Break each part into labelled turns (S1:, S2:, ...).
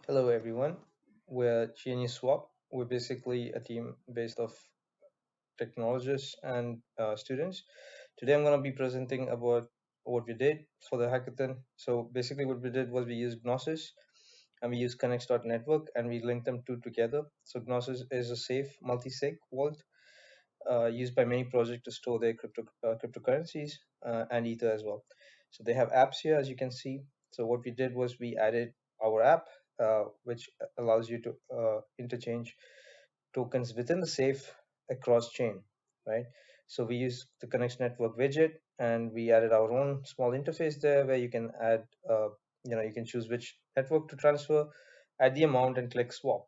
S1: Hello, everyone. We're Genius Swap. We're basically a team based of technologists and students. Today, I'm going to be presenting about what we did for the hackathon. So basically, what we did was we used Gnosis and we used connext.network and we linked them two together. So Gnosis is a safe multi-sig vault used by many projects to store their cryptocurrencies and Ether as well. So they have apps here, as you can see. So what we did was we added our app, which allows you to interchange tokens within the safe across chain, right? So we use the Connect Network widget, and we added our own small interface there where you can add, you can choose which network to transfer, add the amount, and click swap.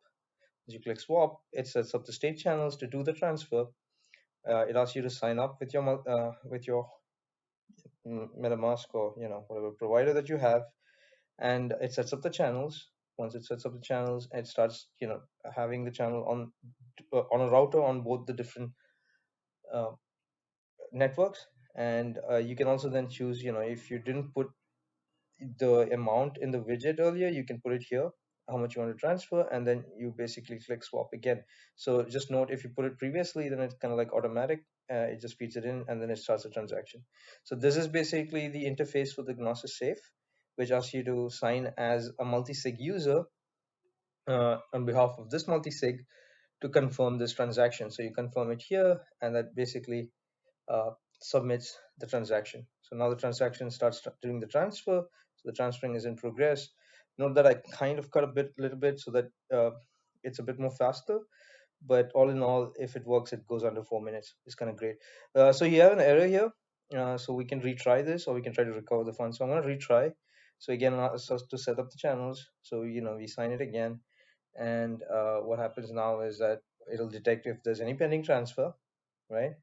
S1: As you click swap, it sets up the state channels to do the transfer. It asks you to sign up with your MetaMask or whatever provider that you have, and it sets up the channels. Once it sets up the channels, it starts having the channel on a router on both the different uh, networks, and you can also then choose. If you didn't put the amount in the widget earlier, you can put it here, how much you want to transfer, and then you basically click swap again. So just note, if you put it previously, then it's kind of like automatic. It just feeds it in and then it starts a transaction. So this is basically the interface for the Gnosis Safe, which asks you to sign as a multi-sig user on behalf of this multi-sig to confirm this transaction. So you confirm it here, and that basically uh, submits the transaction. So now the transaction starts doing the transfer. So the transferring is in progress. Note that I kind of cut little bit so that it's a bit more faster. But all in all, if it works, it goes under 4 minutes. It's kind of great. So you have an error here. So we can retry this, or we can try to recover the funds. So I'm going to retry. So again, so to set up the channels. So we sign it again, and what happens now is that it'll detect if there's any pending transfer, right?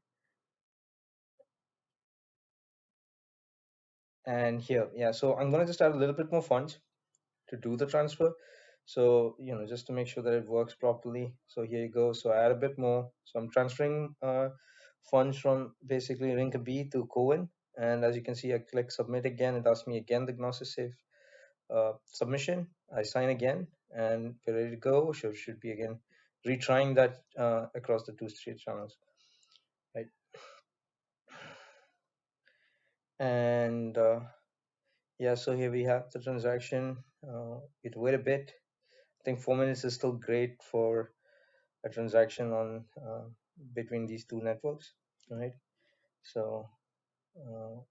S1: And here, yeah, so I'm going to just add a little bit more funds to do the transfer. So just to make sure that it works properly, so here you go. So I add a bit more. So I'm transferring funds from basically link B to Cohen, and as you can see, I click submit again. It asks me again the Gnosis Safe submission. I sign again, and we're ready to go. So should be again retrying that across the two straight channels, right? And yeah, so here we have the transaction. It wait a bit. I think 4 minutes is still great for a transaction on between these two networks, right? So uh,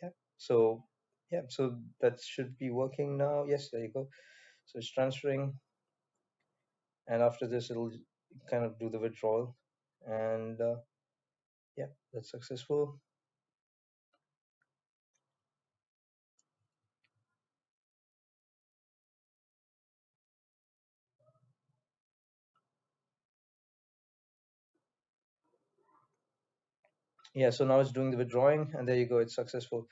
S1: yeah, so yeah, so that should be working now. Yes, there you go. So it's transferring, and after this, it'll kind of do the withdrawal, and yeah, that's successful. Yeah, so now it's doing the withdrawing, and there you go, it's successful.